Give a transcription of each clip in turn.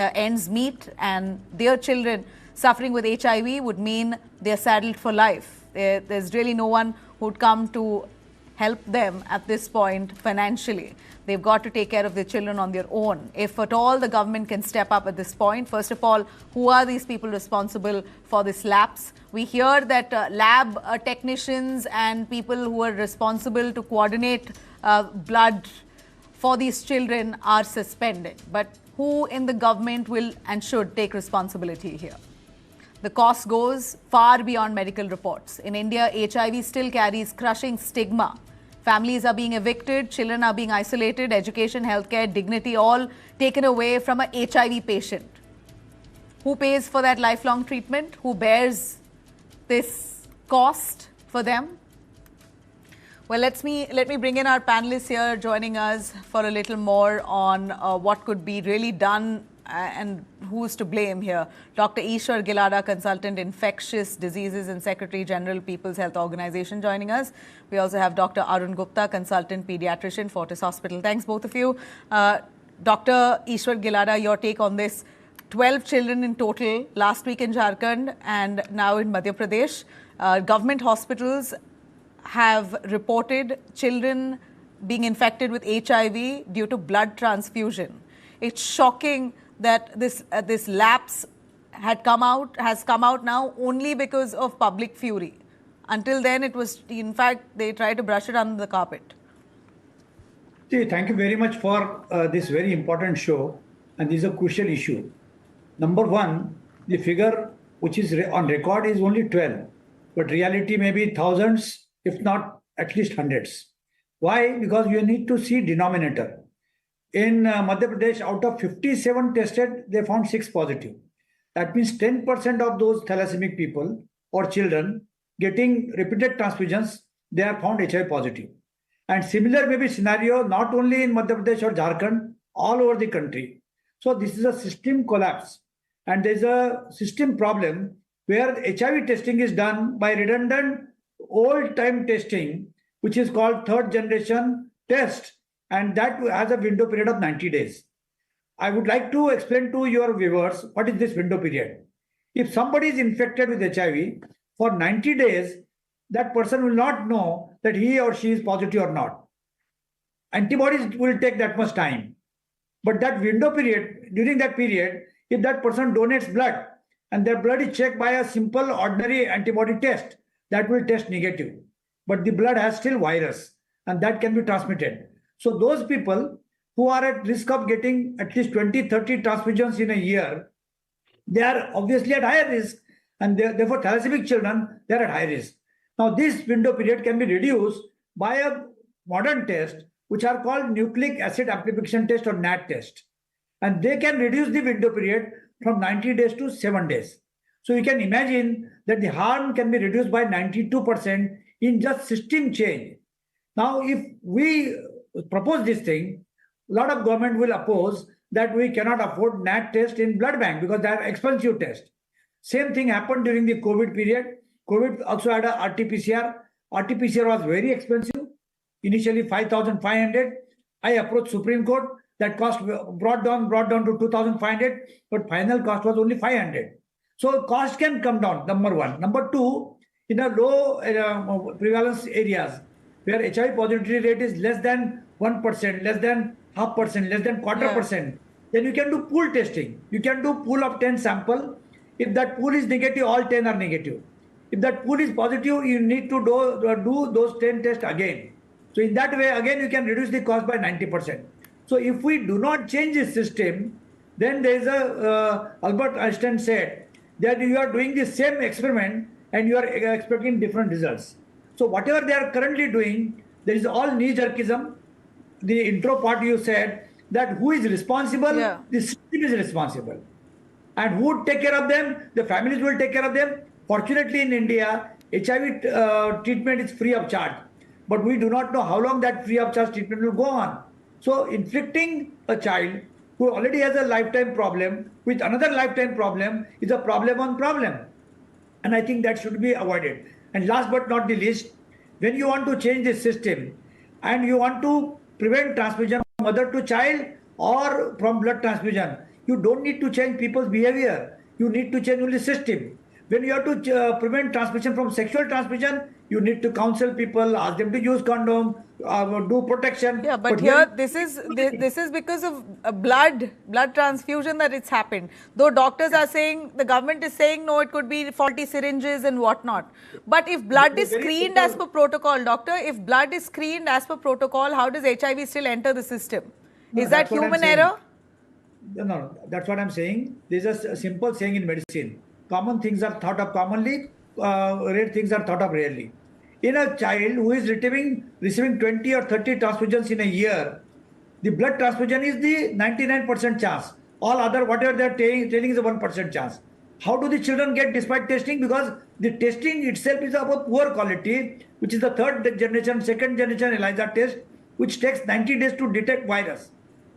ends meet, and their children suffering with HIV would mean they're saddled for life. There's really no one who'd come to help them at this point financially. They've got to take care of their children on their own. If at all the government can step up at this point, first of all, who are these people responsible for this lapse? We hear that lab technicians and people who are responsible to coordinate blood for these children are suspended. But who in the government will and should take responsibility here? The cost goes far beyond medical reports. In India, HIV still carries crushing stigma. Families are being evicted, children are being isolated, education, healthcare, dignity, all taken away from an HIV patient. Who pays for that lifelong treatment? Who bears this cost for them? Well, let me bring in our panelists here joining us for a little more on what could be really done and who's to blame here. Dr. Ishwar Gilada, Consultant Infectious Diseases and Secretary General, People's Health Organization, joining us. We also have Dr. Arun Gupta, Consultant Pediatrician, Fortis Hospital. Thanks, both of you. Dr. Ishwar Gilada, your take on this. 12 children in total last week in Jharkhand and now in Madhya Pradesh. Government hospitals have reported children being infected with HIV due to blood transfusion. It's shocking that this lapse has come out now only because of public fury. Until then, it was, in fact, they tried to brush it under the carpet. See, thank you very much for this very important show, and this is a crucial issue. Number one, the figure which is on record is only 12, but reality may be thousands, if not at least hundreds. Why? Because you need to see denominator. In Madhya Pradesh, out of 57 tested, they found 6 positive. That means 10% of those thalassemic people or children getting repeated transfusions, they are found HIV positive. And similar may be scenario not only in Madhya Pradesh or Jharkhand, all over the country. So this is a system collapse. And there is a system problem where HIV testing is done by redundant old-time testing, which is called third generation test. And that has a window period of 90 days. I would like to explain to your viewers what is this window period. If somebody is infected with HIV, for 90 days, that person will not know that he or she is positive or not. Antibodies will take that much time. But that window period, during that period, if that person donates blood and their blood is checked by a simple ordinary antibody test, that will test negative. But the blood has still virus and that can be transmitted. So those people who are at risk of getting at least 20, 30 transfusions in a year, they are obviously at higher risk, and therefore thalassemic children, they are at high risk. Now this window period can be reduced by a modern test, which are called nucleic acid amplification test or NAT test. And they can reduce the window period from 90 days to 7 days. So you can imagine that the harm can be reduced by 92% in just system change. Now, if we propose this thing, a lot of government will oppose that we cannot afford NAT test in blood bank because they are expensive tests. Same thing happened during the COVID period. COVID also had a RT-PCR. RT-PCR was very expensive. Initially 5,500. I approached Supreme Court. That cost brought down to 2,500, but final cost was only 500. So cost can come down, number one. Number two, in a low prevalence areas where HIV positivity rate is less than 1%, less than 0.5%, less than 0.25%, then you can do pool testing. You can do pool of 10 sample. If that pool is negative, all 10 are negative. If that pool is positive, you need to do those 10 tests again. So in that way, again, you can reduce the cost by 90%. So if we do not change the system, then there is Albert Einstein said that you are doing the same experiment and you are expecting different results. So whatever they are currently doing, there is all knee-jerkism. The intro part you said that who is responsible? Yeah. The system is responsible. And who would take care of them? The families will take care of them. Fortunately in India, HIV treatment is free of charge. But we do not know how long that free of charge treatment will go on. So inflicting a child who already has a lifetime problem with another lifetime problem is a problem on problem. And I think that should be avoided. And last but not the least, when you want to change the system and you want to prevent transfusion from mother to child or from blood transfusion, You don't need to change people's behavior. You need to change only system. When you have to prevent transmission from sexual transmission, you need to counsel people, ask them to use condom, do protection. Yeah, but here this is because of blood transfusion that it's happened. Though doctors are saying, the government is saying no, it could be faulty syringes and whatnot. But if blood is screened as per protocol, doctor, if blood is screened as per protocol, how does HIV still enter the system? No, is that human error? No, that's what I'm saying. There's a simple saying in medicine. Common things are thought of commonly, rare things are thought of rarely. In a child who is receiving 20 or 30 transfusions in a year, the blood transfusion is the 99% chance. All other, whatever they're telling is a 1% chance. How do the children get despite testing? Because the testing itself is of a poor quality, which is the second generation ELISA test, which takes 90 days to detect virus.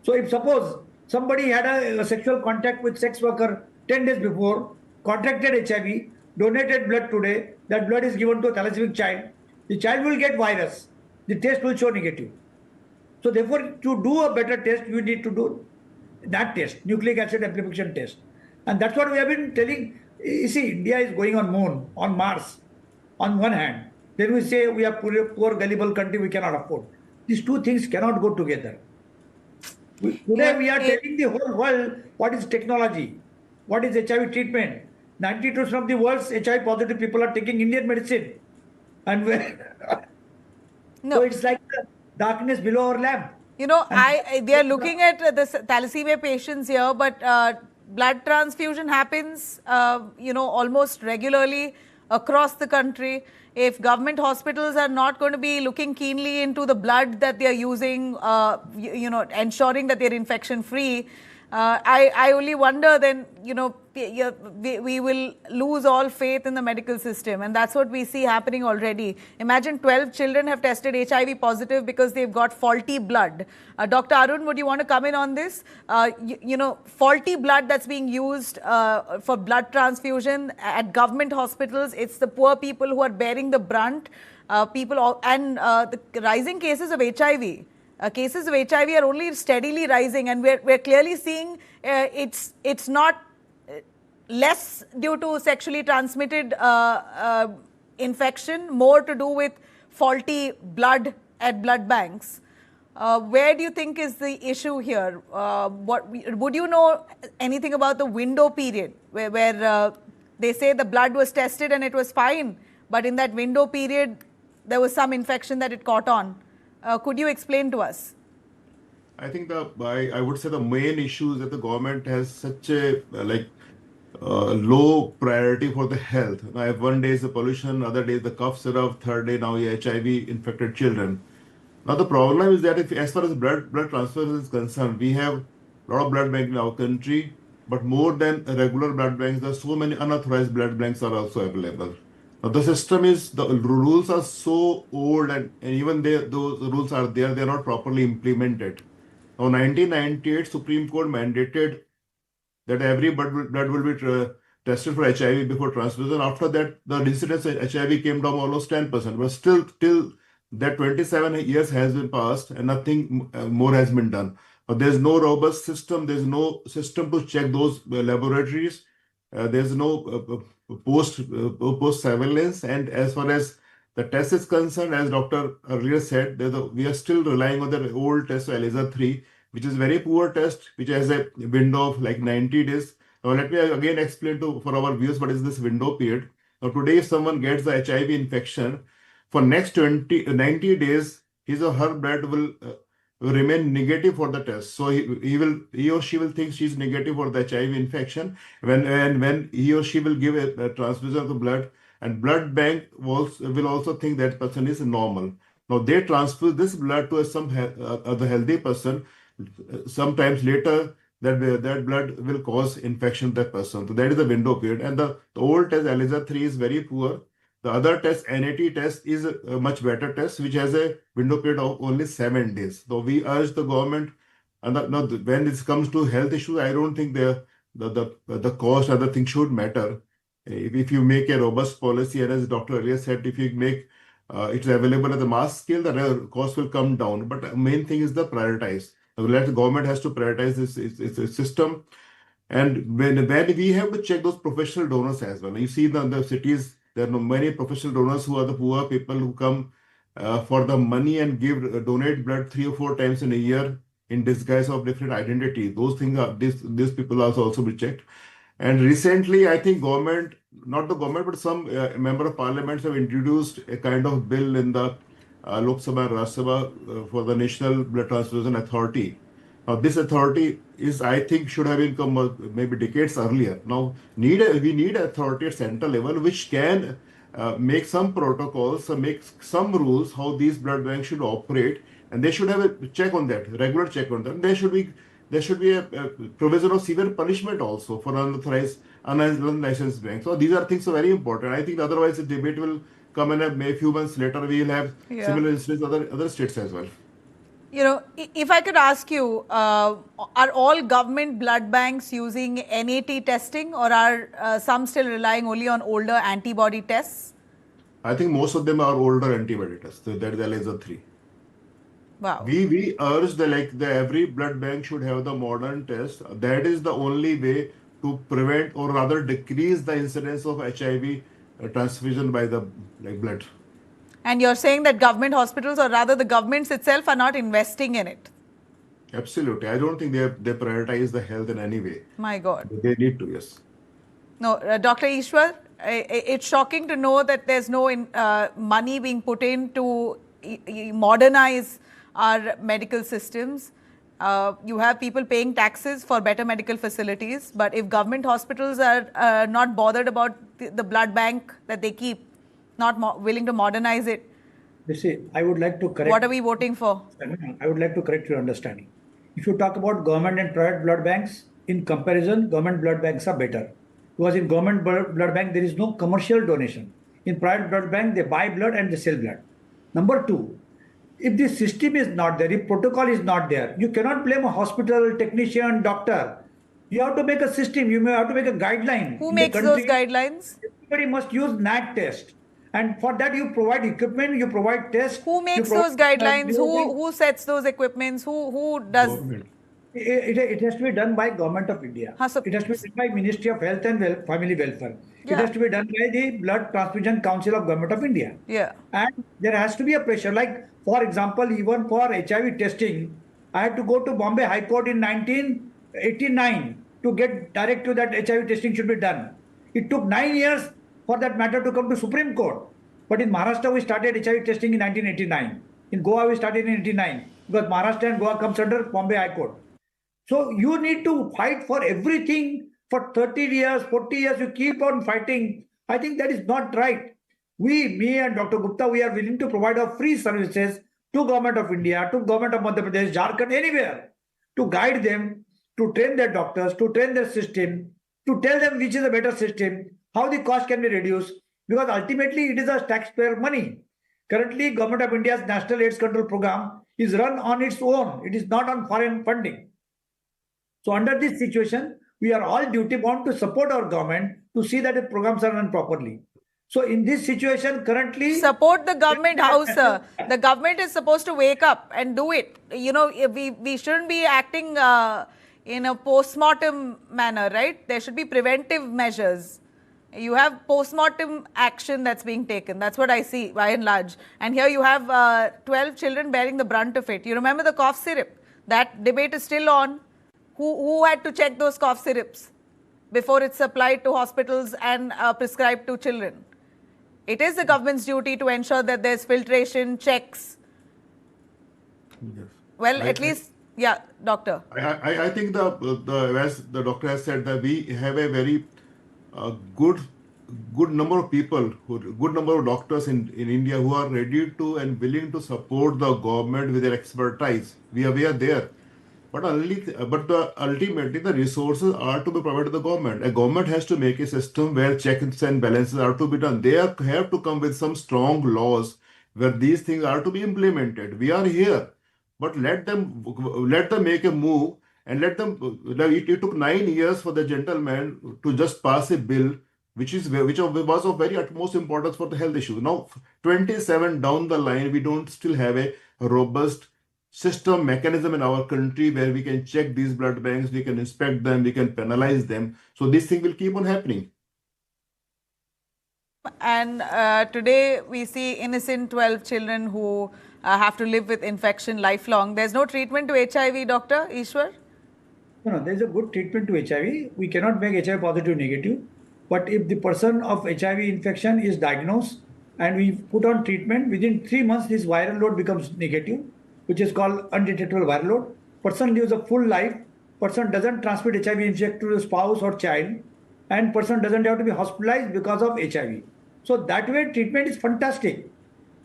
So if suppose somebody had a sexual contact with sex worker 10 days before, contracted HIV, donated blood today, that blood is given to a thalassaemic child, the child will get virus. The test will show negative. So therefore, to do a better test, you need to do that test, nucleic acid amplification test. And that's what we have been telling. You see, India is going on moon, on Mars, on one hand. Then we say we are poor gullible country, we cannot afford. These two things cannot go together. Today we are telling the whole world what is technology, what is HIV treatment. 92% of the world's HIV positive people are taking Indian medicine. And so it's like the darkness below our lamp. You know, we are looking at the thalassemia patients here, but blood transfusion happens, almost regularly across the country. If government hospitals are not going to be looking keenly into the blood that they are using, ensuring that they're infection free, I only wonder then, we will lose all faith in the medical system. And that's what we see happening already. Imagine 12 children have tested HIV positive because they've got faulty blood. Dr. Arun, would you want to come in on this? Faulty blood that's being used for blood transfusion at government hospitals, it's the poor people who are bearing the brunt. The rising cases of HIV. Cases of HIV are only steadily rising, and we're clearly seeing it's not less due to sexually transmitted infection, more to do with faulty blood at blood banks. Where do you think is the issue here? Would you know anything about the window period where they say the blood was tested and it was fine, but in that window period there was some infection that it caught on? Could you explain to us? I think I would say the main issue is that the government has such a low priority for the health. Now, if one day is the pollution, other day is the cough syrup, third day now HIV infected children. Now the problem is that as far as blood transfer is concerned, we have a lot of blood banks in our country, but more than regular blood banks, there are so many unauthorized blood banks are also available. Now the system is, the rules are so old, and even those rules are there, they are not properly implemented. Now 1998 Supreme Court mandated that every blood will be tested for HIV before transfusion. After that, the incidence of HIV came down almost 10%, but still till that 27 years has been passed and nothing more has been done. There's no robust system, there's no system to check those laboratories, there's no post surveillance, and as far as the test is concerned, as Dr. earlier said, we are still relying on the old test, ELISA 3, which is very poor test, which has a window of like 90 days. Now let me again explain for our viewers what is this window period. Now today, if someone gets the HIV infection, for next 90 days, his or her blood will remain negative for the test. So he or she will think she's negative for the HIV infection when he or she will give a transfusion of the blood, and blood bank will also think that person is normal. Now they transfuse this blood to some other healthy person. Sometimes later that blood will cause infection to that person. So that is the window period. And the old test ELISA 3 is very poor. The other test, NAT test, is a much better test, which has a window period of only 7 days. So we urge the government, and when it comes to health issues, I don't think the cost, other things should matter. If you make a robust policy, and as Dr. earlier said, if you make it available at the mass scale, the cost will come down. But the main thing is the prioritize. The government has to prioritize this system. And when we have to check those professional donors as well. You see in the cities, there are many professional donors who are the poor people who come for the money and donate blood 3 or 4 times in a year in disguise of different identity. Those things are these people also be checked. And recently, I think government, not the government, but some member of parliaments have introduced a kind of bill in the Lok Sabha and Rajya Sabha for the National Blood Transfusion Authority. Now, this authority is, I think, should have been come maybe decades earlier. Now, we need authority at central level which can make some protocols, make some rules how these blood banks should operate, and they should have a check on that, regular check on them. There should be a provision of severe punishment also for unlicensed banks. So these are things very important. I think otherwise the debate will come in a few months later. We will have similar incidents other states as well. You know, if I could ask you, are all government blood banks using NAT testing, or are some still relying only on older antibody tests? I think most of them are older antibody tests. So that is the laser 3. Wow. We urge every blood bank should have the modern test. That is the only way to prevent or rather decrease the incidence of HIV transfusion by the blood. And you're saying that government hospitals, or rather the governments itself, are not investing in it? Absolutely. I don't think they prioritize the health in any way. My God. They need to, yes. No, Dr. Ishwar, it's shocking to know that there's no money being put in to modernize our medical systems. You have people paying taxes for better medical facilities, but if government hospitals are not bothered about the blood bank that they keep, not willing to modernize it, You see, I would like to correct. what are we voting for? I would like to correct your understanding. If you talk about government and private blood banks, in comparison, government blood banks are better. Because in government blood bank, there is no commercial donation. In private blood bank, they buy blood and they sell blood. Number two, if the system is not there, if protocol is not there, you cannot blame a hospital, technician, doctor. You have to make a system, you have to make a guideline. Who makes those guidelines? Everybody must use NAT test. And for that, you provide equipment, you provide tests. Who makes those guidelines? Who sets those equipments? Who does? Government. It has to be done by Government of India. So it has to be done by Ministry of Health and Family Welfare. Yeah. It has to be done by the Blood Transfusion Council of Government of India. Yeah. And there has to be a pressure. Like, for example, even for HIV testing, I had to go to Bombay High Court in 1989 to get directive that HIV testing should be done. It took 9 years for that matter to come to Supreme Court. But in Maharashtra, we started HIV testing in 1989. In Goa, we started in 1989 because Maharashtra and Goa comes under Bombay High Court. So you need to fight for everything for 30 years, 40 years. You keep on fighting. I think that is not right. Me and Dr. Gupta, we are willing to provide our free services to Government of India, to Government of Madhya Pradesh, Jharkhand, anywhere, to guide them, to train their doctors, to train their system, to tell them which is a better system, how the cost can be reduced, because ultimately it is a taxpayer money. Currently, Government of India's National AIDS Control Program is run on its own. It is not on foreign funding. So under this situation, we are all duty bound to support our government to see that the programs are run properly. So in this situation currently... Support the government house, sir. The government is supposed to wake up and do it. You know, we shouldn't be acting in a post-mortem manner, right? There should be preventive measures. You have post-mortem action that's being taken. That's what I see by and large. And here you have 12 children bearing the brunt of it. You remember the cough syrup? That debate is still on. Who had to check those cough syrups before it's supplied to hospitals and prescribed to children? It is the government's duty to ensure that there's filtration, checks. Yes. Well, at least, yeah, doctor. I think as the doctor has said, that we have a very good number of people, good number of doctors in India who are ready to and willing to support the government with their expertise. We are there. But ultimately, the resources are to be provided to the government. A government has to make a system where checks and balances are to be done. They have to come with some strong laws where these things are to be implemented. We are here, but let them make a move and let them. It took 9 years for the gentleman to just pass a bill, which was of very utmost importance for the health issue. Now, 27 down the line, we don't still have a robust system mechanism in our country where we can check these blood banks, we can inspect them, we can penalize them. So this thing will keep on happening. And today we see innocent 12 children who have to live with infection lifelong. There's no treatment to HIV, Dr. Ishwar? No, there's a good treatment to HIV. We cannot make HIV positive negative. But if the person of HIV infection is diagnosed and we put on treatment, within 3 months this viral load becomes negative, which is called undetectable viral load. Person lives a full life. Person doesn't transmit HIV infection to the spouse or child. And person doesn't have to be hospitalized because of HIV. So that way treatment is fantastic.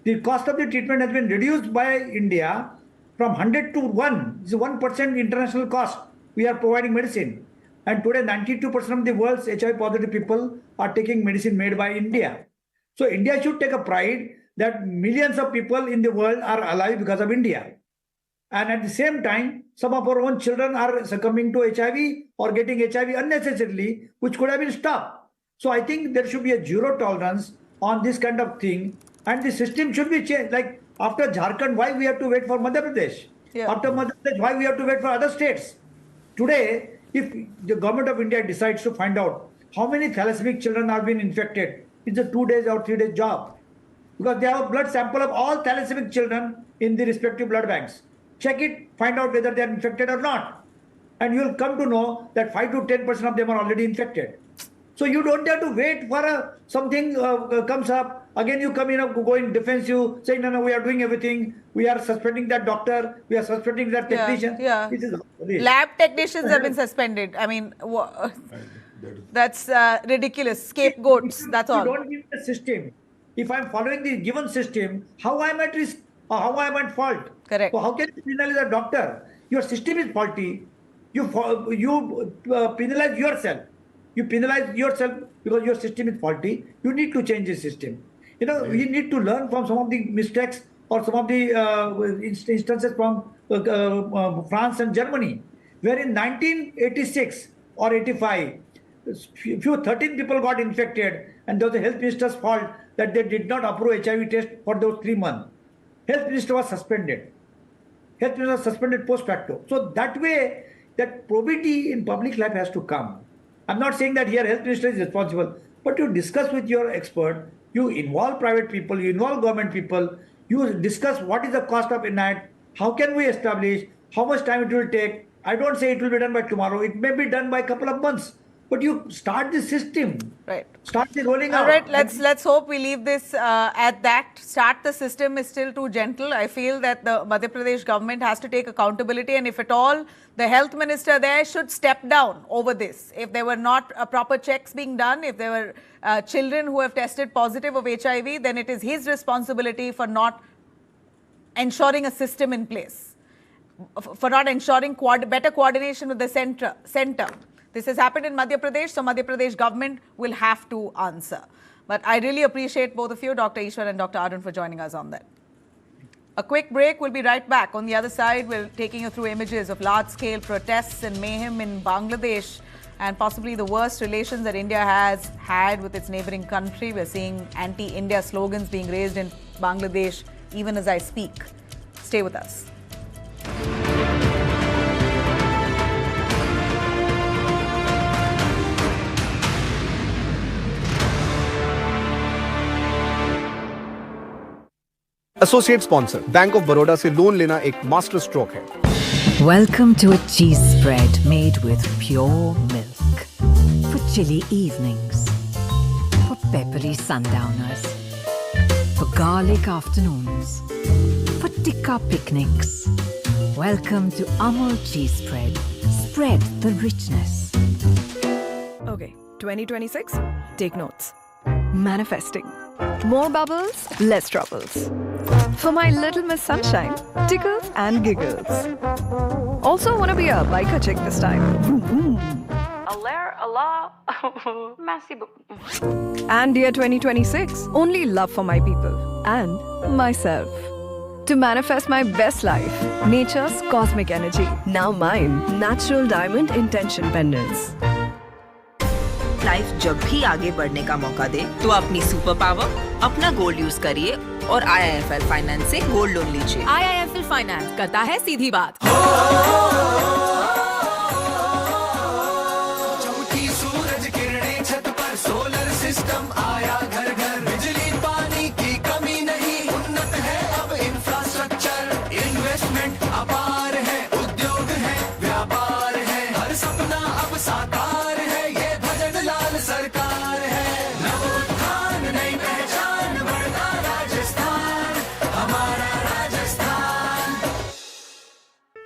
The cost of the treatment has been reduced by India from 100 to 1. It's a 1% international cost. We are providing medicine. And today 92% of the world's HIV positive people are taking medicine made by India. So India should take a pride that millions of people in the world are alive because of India. And at the same time, some of our own children are succumbing to HIV or getting HIV unnecessarily, which could have been stopped. So I think there should be a zero tolerance on this kind of thing. And the system should be changed. Like after Jharkhand, why we have to wait for Madhya Pradesh? Yeah. After Madhya Pradesh, why we have to wait for other states? Today, if the government of India decides to find out how many thalassaemic children have been infected, it's a 2 days or 3 days job. Because they have a blood sample of all thalassaemic children in the respective blood banks. Check it, find out whether they are infected or not. And you will come to know that 5 to 10% of them are already infected. So you don't have to wait for something comes up. Again, you come in, go in defensive, saying, no, we are doing everything. We are suspending that doctor. We are suspending that technician. Yeah. This is Lab technicians have been suspended. I mean, that's ridiculous. Scapegoats, that's all. You don't give the system. If I'm following the given system, how I am at risk or how I am at fault? Correct. So how can you penalize a doctor? Your system is faulty. You penalize yourself. You penalize yourself because your system is faulty. You need to change the system. You know, we need to learn from some of the mistakes or some of the instances from France and Germany, where in 1986 or 85, 13 people got infected, and there was the health minister's fault that they did not approve HIV test for those 3 months. Health minister was suspended. Health minister was suspended post facto. So that way, that probity in public life has to come. I'm not saying that here health minister is responsible, but you discuss with your expert, you involve private people, you involve government people, you discuss what is the cost of INAT, how can we establish, how much time it will take. I don't say it will be done by tomorrow, it may be done by a couple of months, but you start the system. Right. Start the rolling out. All right, let's hope we leave this at that. Start the system is still too gentle. I feel that the Madhya Pradesh government has to take accountability, and if at all, the health minister there should step down over this. If there were not proper checks being done, if there were children who have tested positive of HIV, then it is his responsibility for not ensuring a system in place, for not ensuring better coordination with the center. This has happened in Madhya Pradesh, so Madhya Pradesh government will have to answer. But I really appreciate both of you, Dr. Ishwar and Dr. Arun, for joining us on that. A quick break. We'll be right back. On the other side, we're taking you through images of large-scale protests and mayhem in Bangladesh and possibly the worst relations that India has had with its neighboring country. We're seeing anti-India slogans being raised in Bangladesh even as I speak. Stay with us. Associate sponsor bank of Baroda से loan लेना एक master stroke है. Welcome to a cheese spread made with pure milk. For chilly evenings. For peppery sundowners. For garlic afternoons. For tikka picnics. Welcome to Amul cheese spread. Spread the richness. Okay, 2026, take notes. Manifesting. More bubbles, less troubles. For my little Miss Sunshine, tickles and giggles. Also wanna be a biker chick this time. Allah, merci beaucoup. And year 2026, only love for my people and myself. To manifest my best life, nature's cosmic energy. Now mine, natural diamond intention pendants. Life जब भी आगे बढ़ने का मौका दे तो अपनी super power, अपना gold use करिए और IIFL फाइनेंस से गोल्ड लोन लीजिए। IIFL फाइनेंस करता है सीधी बात। सूरज किरणें छत पर, सोलर सिस्टम आया घर घर, बिजली पानी की कमी नहीं, उन्नत है अब इंफ्रास्ट्रक्चर, इन्वेस्टमेंट अपार है, उद्योग है, व्यापार है, हर सपना अब साकार है, ये भजन लाल सरकार है। नवोत्थान नई पहचान, बढ़ता राजस्थान, हमारा राजस्थान।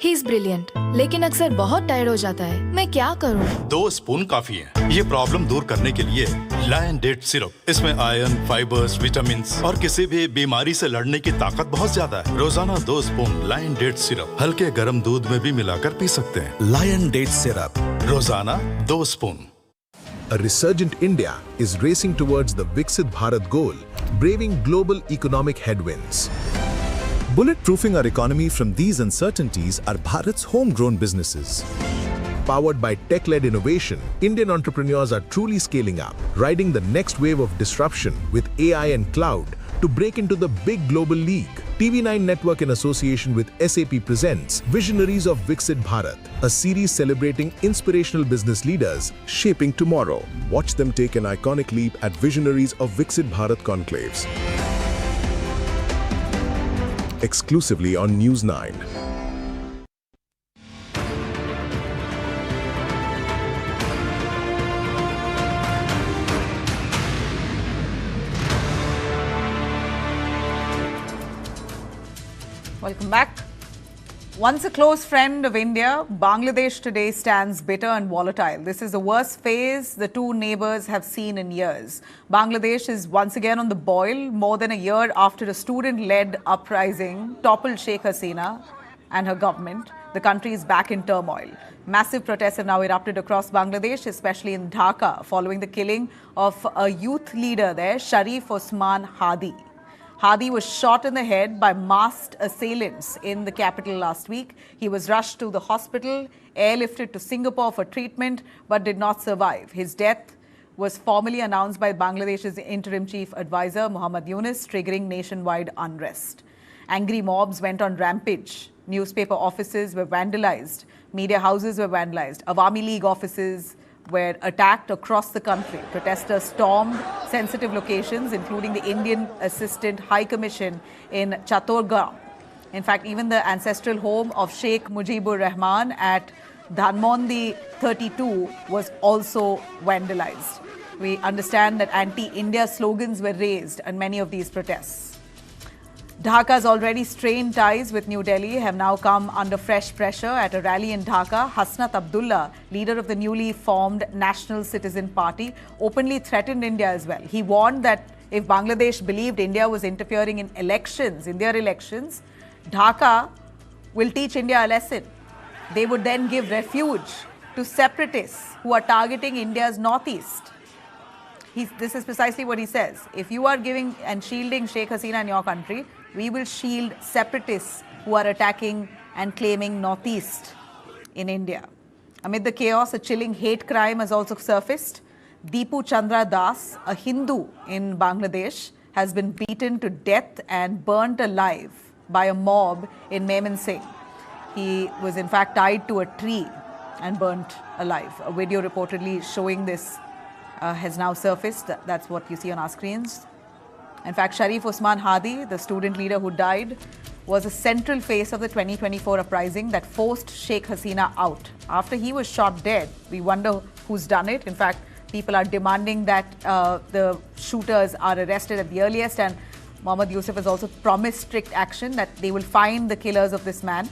ही इज ब्रिलियंट, लेकिन अक्सर बहुत टायर्ड हो जाता है। मैं क्या करूं? 2 स्पून काफी है। ये प्रॉब्लम दूर करने के लिए लायन डेट सिरप, इसमें आयरन, फाइबर्स, विटामिन और किसी भी बीमारी से लड़ने की ताकत बहुत ज्यादा है। रोजाना 2 स्पून लायन डेट सिरप हल्के गर्म दूध में भी मिलाकर पी सकते हैं। लायन डेट सिरप, रोजाना 2 spoon. A resurgent India is racing towards the Viksit Bharat goal, braving global economic headwinds. Bulletproofing our economy from these uncertainties are Bharat's homegrown businesses. Powered by tech-led innovation, Indian entrepreneurs are truly scaling up, riding the next wave of disruption with AI and cloud to break into the big global league. TV9 Network in association with SAP presents Visionaries of Viksit Bharat, a series celebrating inspirational business leaders shaping tomorrow. Watch them take an iconic leap at Visionaries of Viksit Bharat conclaves. Exclusively on News 9. Welcome back. Once a close friend of India, Bangladesh today stands bitter and volatile. This is the worst phase the two neighbors have seen in years. Bangladesh is once again on the boil, more than a year after a student-led uprising toppled Sheikh Hasina and her government. The country is back in turmoil. Massive protests have now erupted across Bangladesh, especially in Dhaka, following the killing of a youth leader there, Sharif Osman Hadi. Hadi was shot in the head by masked assailants in the capital last week. He was rushed to the hospital, airlifted to Singapore for treatment, but did not survive. His death was formally announced by Bangladesh's interim chief advisor, Muhammad Yunus, triggering nationwide unrest. Angry mobs went on rampage. Newspaper offices were vandalized. Media houses were vandalized. Awami League offices were attacked across the country. Protesters stormed sensitive locations, including the Indian Assistant High Commission in Chattorgaon. In fact, even the ancestral home of Sheikh Mujibur Rahman at Dhanmondi 32 was also vandalized. We understand that anti-India slogans were raised in many of these protests. Dhaka's already strained ties with New Delhi have now come under fresh pressure. At a rally in Dhaka, Hasnat Abdullah, leader of the newly formed National Citizen Party, openly threatened India as well. He warned that if Bangladesh believed India was interfering in elections, in their elections, Dhaka will teach India a lesson. They would then give refuge to separatists who are targeting India's northeast. This is precisely what he says. If you are giving and shielding Sheikh Hasina in your country, we will shield separatists who are attacking and claiming northeast in India. Amid the chaos, a chilling hate crime has also surfaced. Deepu Chandra Das, a Hindu in Bangladesh, has been beaten to death and burnt alive by a mob in Maiman Singh. He was in fact tied to a tree and burnt alive. A video reportedly showing this has now surfaced. That's what you see on our screens. In fact, Sharif Osman Hadi, the student leader who died, was a central face of the 2024 uprising that forced Sheikh Hasina out. After he was shot dead, we wonder who's done it. In fact, people are demanding that the shooters are arrested at the earliest, and Mohammad Yusuf has also promised strict action, that they will find the killers of this man.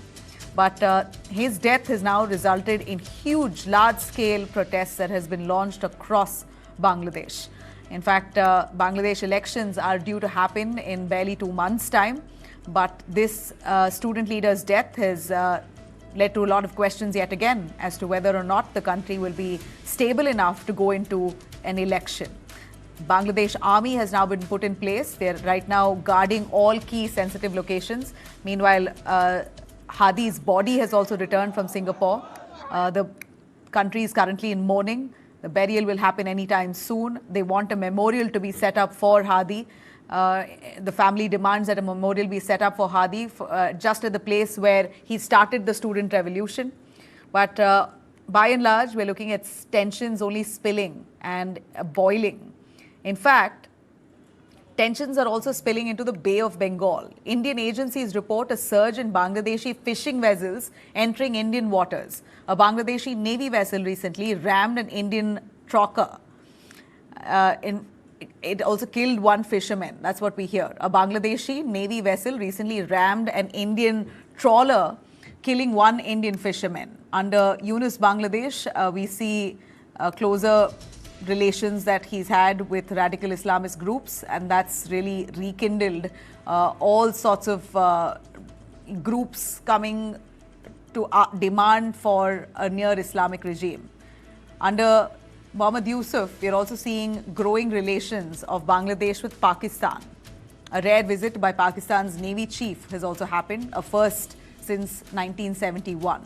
But his death has now resulted in huge, large-scale protests that has been launched across Bangladesh. In fact, Bangladesh elections are due to happen in barely 2 months' time. But this student leader's death has led to a lot of questions yet again as to whether or not the country will be stable enough to go into an election. Bangladesh army has now been put in place. They're right now guarding all key sensitive locations. Meanwhile, Hadi's body has also returned from Singapore. The country is currently in mourning. The burial will happen anytime soon. They want a memorial to be set up for Hadi. The family demands that a memorial be set up for Hadi, just at the place where he started the student revolution. But by and large, we're looking at tensions only spilling and boiling. In fact, tensions are also spilling into the Bay of Bengal. Indian agencies report a surge in Bangladeshi fishing vessels entering Indian waters. A Bangladeshi Navy vessel recently rammed an Indian trawler. It also killed one fisherman. That's what we hear. A Bangladeshi Navy vessel recently rammed an Indian trawler, killing one Indian fisherman. Under Yunus, Bangladesh, we see closer relations that he's had with radical Islamist groups, and that's really rekindled all sorts of groups coming to demand for a near Islamic regime. Under Mohammad Yusuf, we are also seeing growing relations of Bangladesh with Pakistan. A rare visit by Pakistan's Navy chief has also happened, a first since 1971.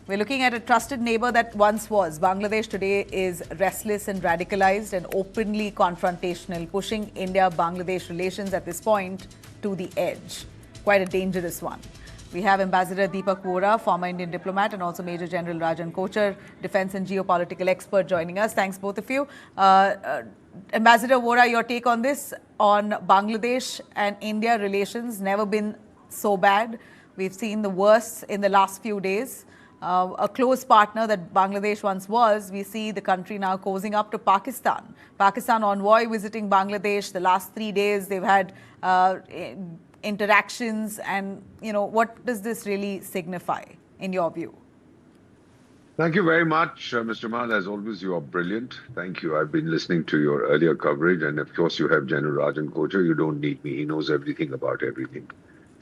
We're looking at a trusted neighbor that once was. Bangladesh today is restless and radicalized and openly confrontational, pushing India-Bangladesh relations at this point to the edge. Quite a dangerous one. We have Ambassador Deepak Vora, former Indian diplomat, and also Major General Rajan Kochar, defense and geopolitical expert, joining us. Thanks, both of you. Ambassador Vora, your take on this, on Bangladesh and India relations, never been so bad. We've seen the worst in the last few days. A close partner that Bangladesh once was, we see the country now cozying up to Pakistan. Pakistan envoy visiting Bangladesh the last 3 days. They've had interactions, and what does this really signify in your view? Thank you very much, Mr. Mal. As always, you are brilliant. Thank you. I've been listening to your earlier coverage, and of course you have General Rajan Kochar. You don't need me. He knows everything about everything.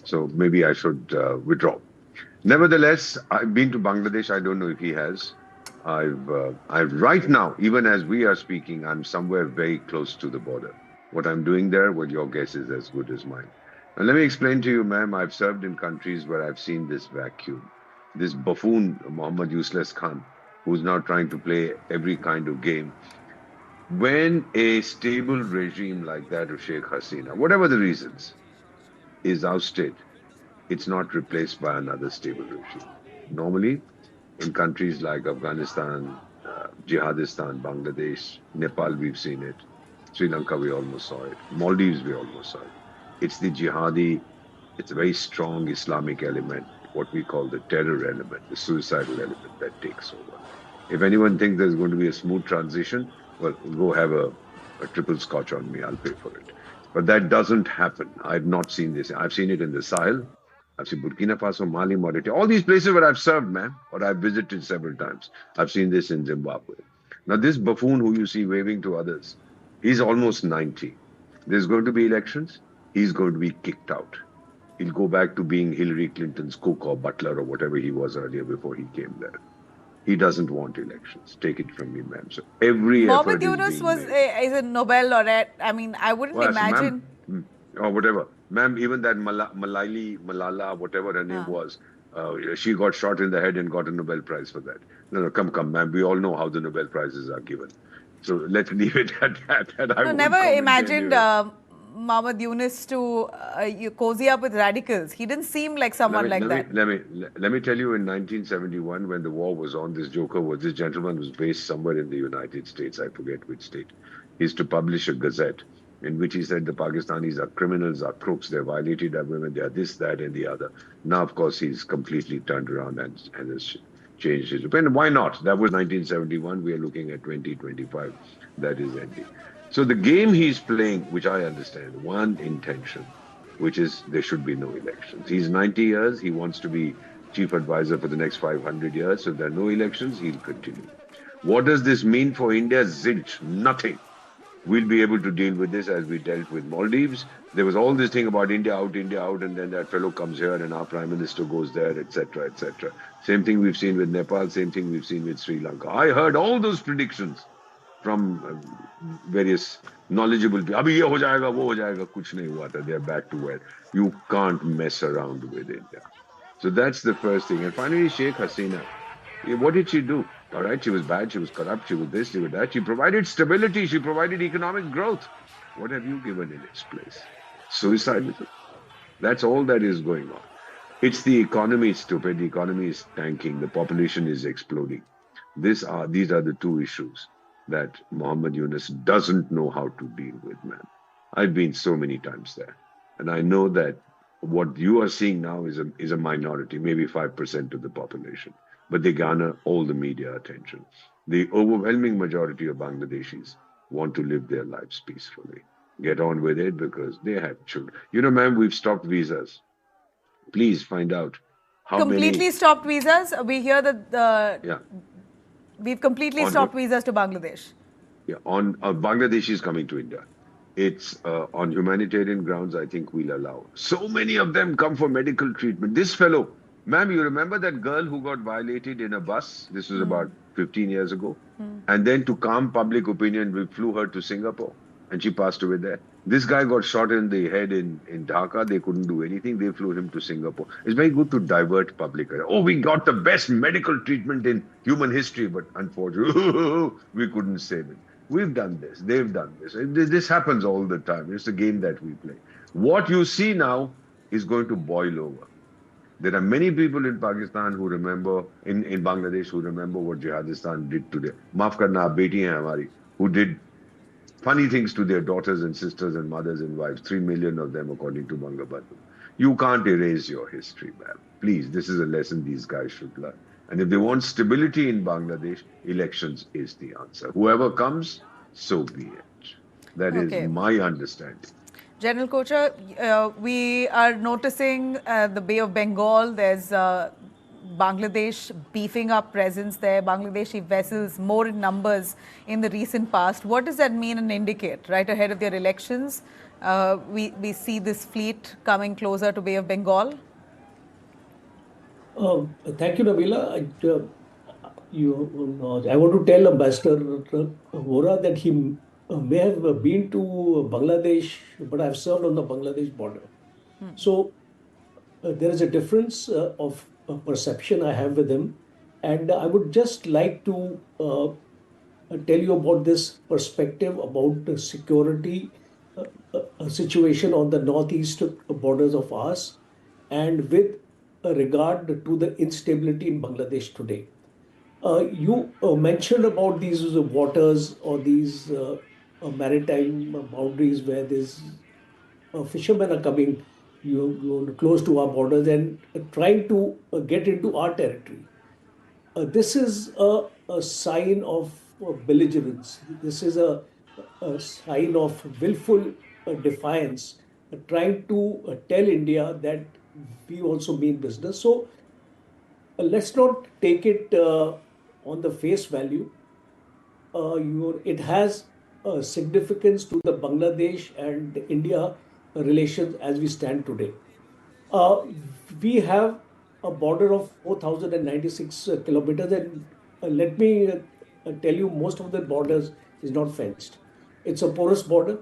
So maybe I should withdraw. Nevertheless, I've been to Bangladesh. I don't know if he has. I've right now, even as we are speaking, I'm somewhere very close to the border. What I'm doing there, well, your guess is as good as mine. And let me explain to you, ma'am, I've served in countries where I've seen this vacuum. This buffoon, Mohammad Useless Khan, who's now trying to play every kind of game. When a stable regime like that of Sheikh Hasina, whatever the reasons, is ousted, it's not replaced by another stable regime. Normally, in countries like Afghanistan, Jihadistan, Bangladesh, Nepal, we've seen it. Sri Lanka, we almost saw it. Maldives, we almost saw it. It's the jihadi, it's a very strong Islamic element, what we call the terror element, the suicidal element that takes over. If anyone thinks there's going to be a smooth transition, well, go have a triple scotch on me, I'll pay for it. But that doesn't happen. I've not seen this. I've seen it in the Sahel. I've seen Burkina Faso, Mali, Mauritania, all these places where I've served, ma'am, or I've visited several times. I've seen this in Zimbabwe. Now, this buffoon who you see waving to others, he's almost 90. There's going to be elections. He's going to be kicked out. He'll go back to being Hillary Clinton's cook or butler or whatever he was earlier before he came there. He doesn't want elections. Take it from me, ma'am. So every Mohammad Yunus is a Nobel laureate. I mean, I wouldn't imagine. Or whatever. Ma'am, even that Malala, whatever her name was, she got shot in the head and got a Nobel Prize for that. No, come, ma'am. We all know how the Nobel Prizes are given. So let's leave it at that. I never imagined Mohammad Yunus to cozy up with radicals. He didn't seem like someone like that. Let me tell you, in 1971, when the war was on, this gentleman was based somewhere in the United States. I forget which state. He used to publish a gazette in which he said the Pakistanis are criminals, are crooks, they're violated our women, they are this, that, and the other. Now, of course, he's completely turned around and has changed his opinion. Why not? That was 1971. We are looking at 2025. That is ending. So the game he's playing, which I understand, one intention, which is there should be no elections. He's 90 years. He wants to be chief advisor for the next 500 years. So if there are no elections, he'll continue. What does this mean for India? Zilch. Nothing. We'll be able to deal with this as we dealt with Maldives. There was all this thing about India out, and then that fellow comes here and our Prime Minister goes there, etc., etc. Same thing we've seen with Nepal, same thing we've seen with Sri Lanka. I heard all those predictions from various knowledgeable people. Abhi ye ho jayega, wo ho jayega, kuch nahi hua tha. They're back to where you can't mess around with India. So that's the first thing. And finally, Sheikh Hasina. What did she do? All right, she was bad, she was corrupt, she was this, she was that. She provided stability, she provided economic growth. What have you given in its place? Suicidalism. That's all that is going on. It's the economy is stupid, the economy is tanking, the population is exploding. These are the two issues that Muhammad Yunus doesn't know how to deal with, man. I've been so many times there. And I know that what you are seeing now is a minority, maybe 5% of the population. But they garner all the media attention. The overwhelming majority of Bangladeshis want to live their lives peacefully. Get on with it because they have children. You know, ma'am, we've stopped visas. Please find out how completely stopped visas. We hear that we've completely stopped visas to Bangladesh. Yeah, on Bangladeshis coming to India. It's on humanitarian grounds, I think we'll allow. So many of them come for medical treatment. This fellow, ma'am, you remember that girl who got violated in a bus? This was about 15 years ago. And then to calm public opinion, we flew her to Singapore and she passed away there. This guy got shot in the head in Dhaka. They couldn't do anything. They flew him to Singapore. It's very good to divert public. Oh, we got the best medical treatment in human history, but unfortunately, we couldn't save it. We've done this. They've done this. This happens all the time. It's a game that we play. What you see now is going to boil over. There are many people in Pakistan who remember, in Bangladesh, who remember what Jihadistan did today. Maaf karna, beti hain hamari, who did funny things to their daughters and sisters and mothers and wives. 3 million of them, according to Bangabandhu. You can't erase your history, ma'am. Please, this is a lesson these guys should learn. And if they want stability in Bangladesh, elections is the answer. Whoever comes, so be it. That is my understanding. General Kocher, we are noticing the Bay of Bengal. There's Bangladesh beefing up presence there, Bangladeshi vessels more in numbers in the recent past. What does that mean and indicate? Right ahead of their elections, we see this fleet coming closer to Bay of Bengal? Thank you, Nabila. I want to tell Ambassador Vora that he may have been to Bangladesh, but I've served on the Bangladesh border. So there is a difference of perception I have with him. And I would just like to tell you about this perspective about the security situation on the northeast borders of ours and with regard to the instability in Bangladesh today. You mentioned about these waters or these maritime boundaries where these fishermen are coming close to our borders and trying to get into our territory. This is a sign of belligerence. This is a sign of willful defiance, trying to tell India that we also mean business. So let's not take it on the face value. It has significance to the Bangladesh and India relations as we stand today. We have a border of 4,096 kilometers, and let me tell you, most of the borders is not fenced. It's a porous border,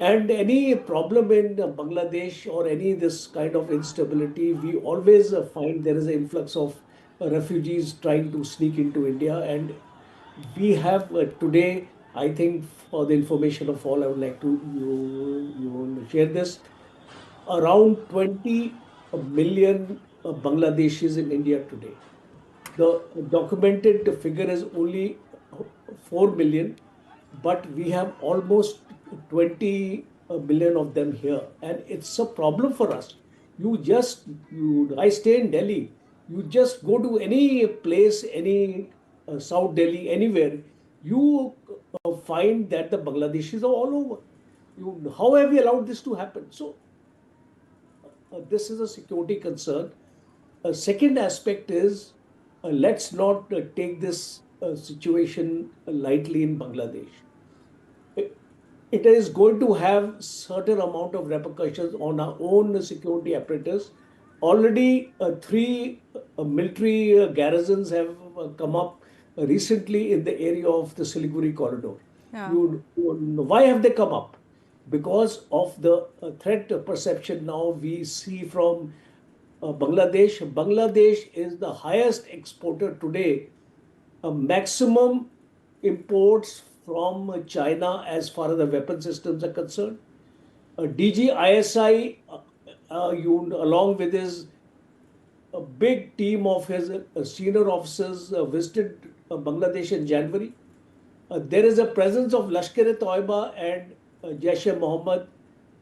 and any problem in Bangladesh or any this kind of instability, we always find there is an influx of refugees trying to sneak into India, and we have today, I think, for the information of all, I would like to share this. Around 20 million Bangladeshis in India today. The documented figure is only 4 million, but we have almost 20 million of them here, and it's a problem for us. I stay in Delhi. You just go to any place, any South Delhi, anywhere, you find that the Bangladeshis are all over. How have we allowed this to happen? So this is a security concern. A second aspect is, let's not take this situation lightly in Bangladesh. It is going to have certain amount of repercussions on our own security apparatus. Already 3 military garrisons have come up recently in the area of the Siliguri corridor. Yeah. Why have they come up? Because of the threat perception now we see from Bangladesh. Bangladesh is the highest exporter today a maximum imports from China as far as the weapon systems are concerned. DGISI, along with his a big team of his senior officers visited Bangladesh in January. There is a presence of Lashkar-e-Toiba and Jaish-e-Mohammed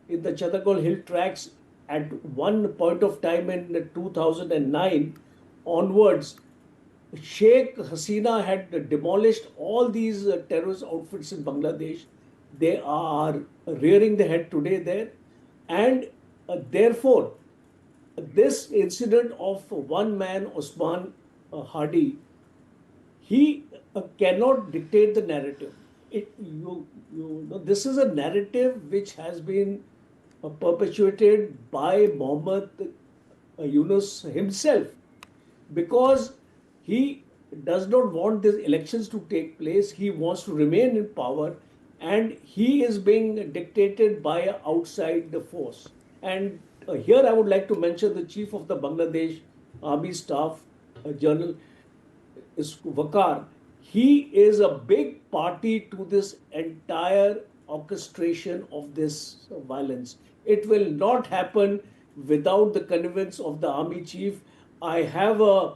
in the Chattakol hill tracks at one point of time in 2009 onwards. Sheikh Hasina had demolished all these terrorist outfits in Bangladesh. They are rearing their head today there. And therefore, this incident of one man, Osman Hadi, he cannot dictate the narrative. This is a narrative which has been perpetuated by Mohammed Yunus himself, because he does not want these elections to take place. He wants to remain in power, and he is being dictated by an outside force. And here I would like to mention the chief of the Bangladesh Army Staff, General Wakar. He is a big party to this entire orchestration of this violence. It will not happen without the connivance of the army chief. I have a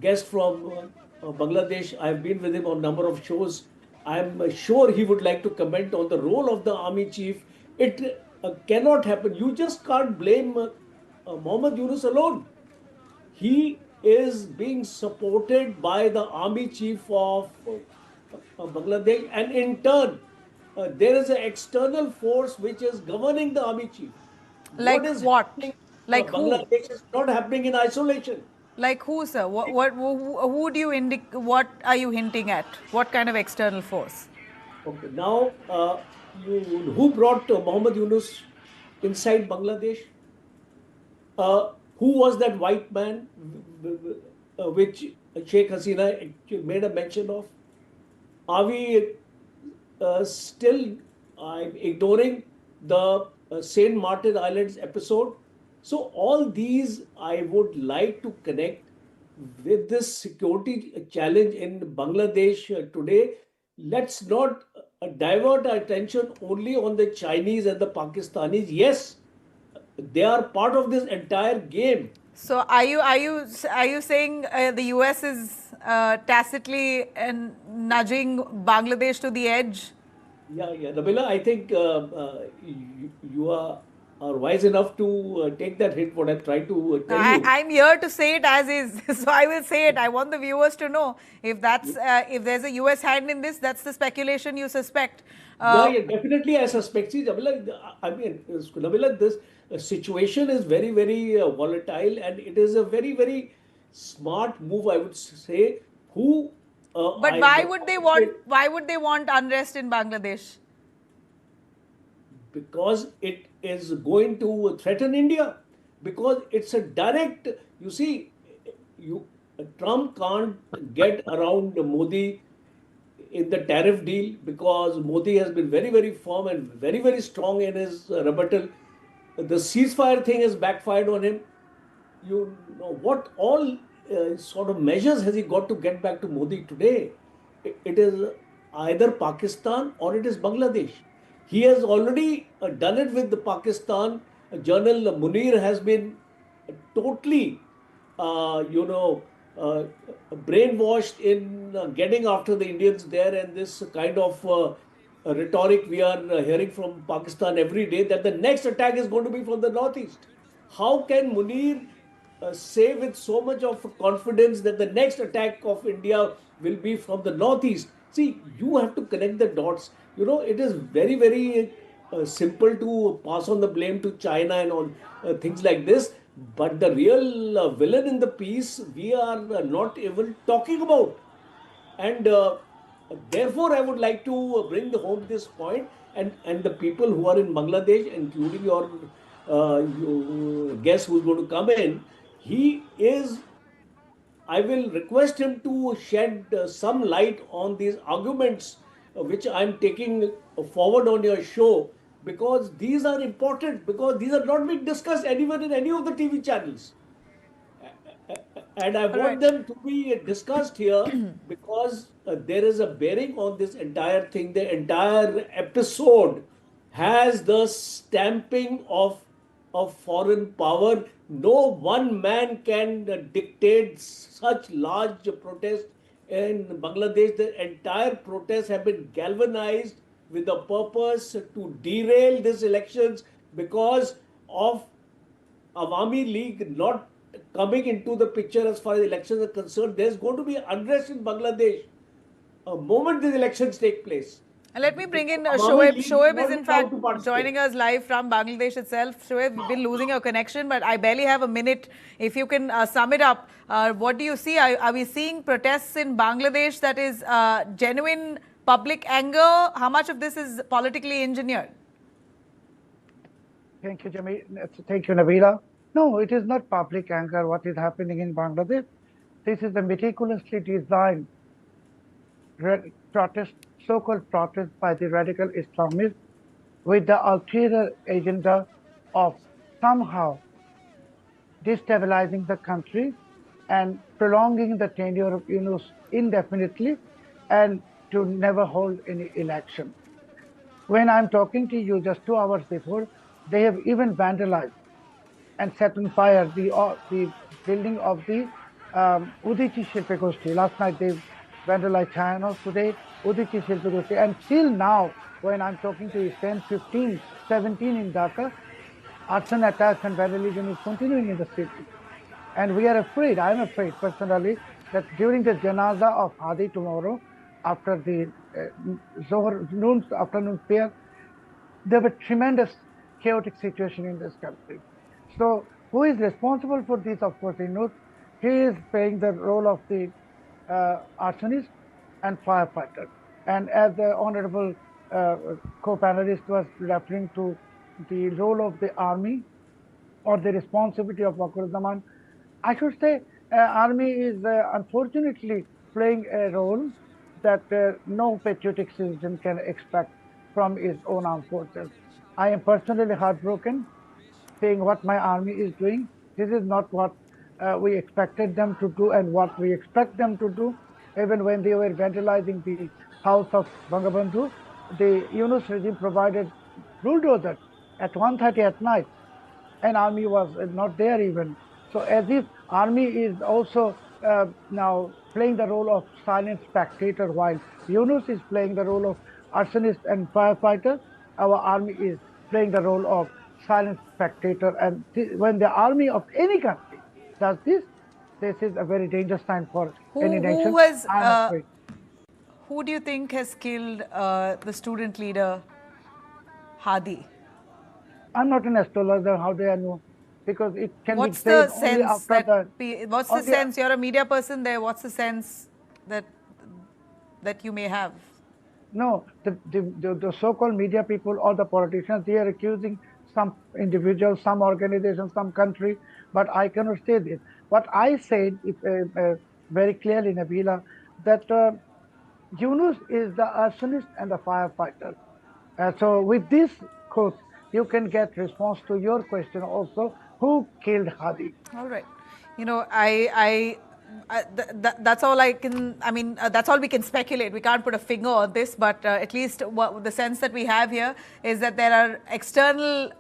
guest from Bangladesh. I've been with him on a number of shows. I'm sure he would like to comment on the role of the army chief. It cannot happen. You just can't blame Mohammed Yunus alone. He is being supported by the army chief of Bangladesh, and in turn, there is an external force which is governing the army chief. Like what? Like Bangladesh is not happening in isolation. Like who, sir? Who do you indicate? What are you hinting at? What kind of external force? Okay, now who brought Mohammed Yunus inside Bangladesh? Who was that white man which Sheikh Hasina made a mention of? Are we still ignoring the Saint Martin Islands episode? So all these I would like to connect with this security challenge in Bangladesh today. Let's not divert our attention only on the Chinese and the Pakistanis. Yes, they are part of this entire game. So are you saying the US is tacitly nudging Bangladesh to the edge? Yeah, Nabila, I think you are wise enough to take that hint, what I try to tell you. I'm here to say it as is, so I will say it. I want the viewers to know if that's if there's a US hand in this. That's the speculation you suspect. Yeah, definitely I suspect. See, Nabila, this situation is very, very volatile, and it is a very, very smart move, I would say. But why would they want unrest in Bangladesh? Because it is going to threaten India. Because it's a direct. You see, Trump can't get around Modi in the tariff deal, because Modi has been very, very firm and very, very strong in his rebuttal. The ceasefire thing has backfired on him. You know what all sort of measures has he got to get back to Modi today? It is either Pakistan or it is Bangladesh. He has already done it with the Pakistan. General Munir has been totally, brainwashed in getting after the Indians there, and this kind of rhetoric we are hearing from Pakistan every day, that the next attack is going to be from the northeast. How can Munir say with so much of confidence that the next attack of India will be from the northeast? See, you have to connect the dots. It is very, very simple to pass on the blame to China and on things like this. But the real villain in the piece, we are not even talking about. And therefore, I would like to bring home this point, and the people who are in Bangladesh, including your guest who is going to come in, I will request him to shed some light on these arguments which I am taking forward on your show, because these are important, because these are not being discussed anywhere in any of the TV channels. And I want them to be discussed here because there is a bearing on this entire thing. The entire episode has the stamping of foreign power. No one man can dictate such large protest in Bangladesh. The entire protests have been galvanized with the purpose to derail these elections because of Awami League not coming into the picture as far as elections are concerned. There's going to be unrest in Bangladesh the moment these elections take place. And let me bring in Awami Shoaib. League Shoaib is not in fact allowed to participate. joining us live from Bangladesh itself. Shoaib, we've been losing your connection, but I barely have a minute. If you can sum it up, what do you see? Are we seeing protests in Bangladesh that is genuine public anger? How much of this is politically engineered? Thank you, Thank you, Nabila. No, it is not public anger what is happening in Bangladesh. This is a meticulously designed protest, so-called protest by the radical Islamists with the ulterior agenda of somehow destabilizing the country and prolonging the tenure of Yunus indefinitely and to never hold any election. When I'm talking to you just 2 hours before, they have even vandalized and set on fire the building of the Udichi Shilpe Goshti. Last night they vandalized China, today Udichi Shilpe Goshti. And till now, when I'm talking to you, 10, 15, 17 in Dhaka, arson attacks and vandalism is continuing in the city. And we are afraid, I'm afraid personally, that during the janaza of Hadi tomorrow, after the afternoon prayer, there was tremendous chaotic situation in this country. So who is responsible for this? Of course, he is playing the role of the arsonist and firefighter. And as the honorable co-panelist was referring to the role of the army or the responsibility of Wakil, I should say army is unfortunately playing a role that no patriotic citizen can expect from his own armed forces. I am personally heartbroken seeing what my army is doing. This is not what we expected them to do and what we expect them to do. Even when they were vandalizing the house of Bangabandhu, the Yunus regime provided bulldozers at 1:30 at night, and army was not there even. So as if army is also now playing the role of silent spectator while Yunus is playing the role of arsonist and firefighter, our army is playing the role of silent spectator. And when the army of any country does this, this is a very dangerous sign for any nation. Who do you think has killed the student leader Hadi? I'm not an astrologer. How do I know? Because it can what's be said the only sense after that what's the sense? You're a media person there. What's the sense that you may have? No, the so-called media people or the politicians, they are accusing some individual, some organization, some country, but I cannot say this. What I said is very clearly, Nabila, that Yunus is the arsonist and the firefighter. So with this quote, you can get response to your question also, who killed Hadi? All right. You know, that's all I can, that's all we can speculate. We can't put a finger on this, but at least the sense that we have here is that there are external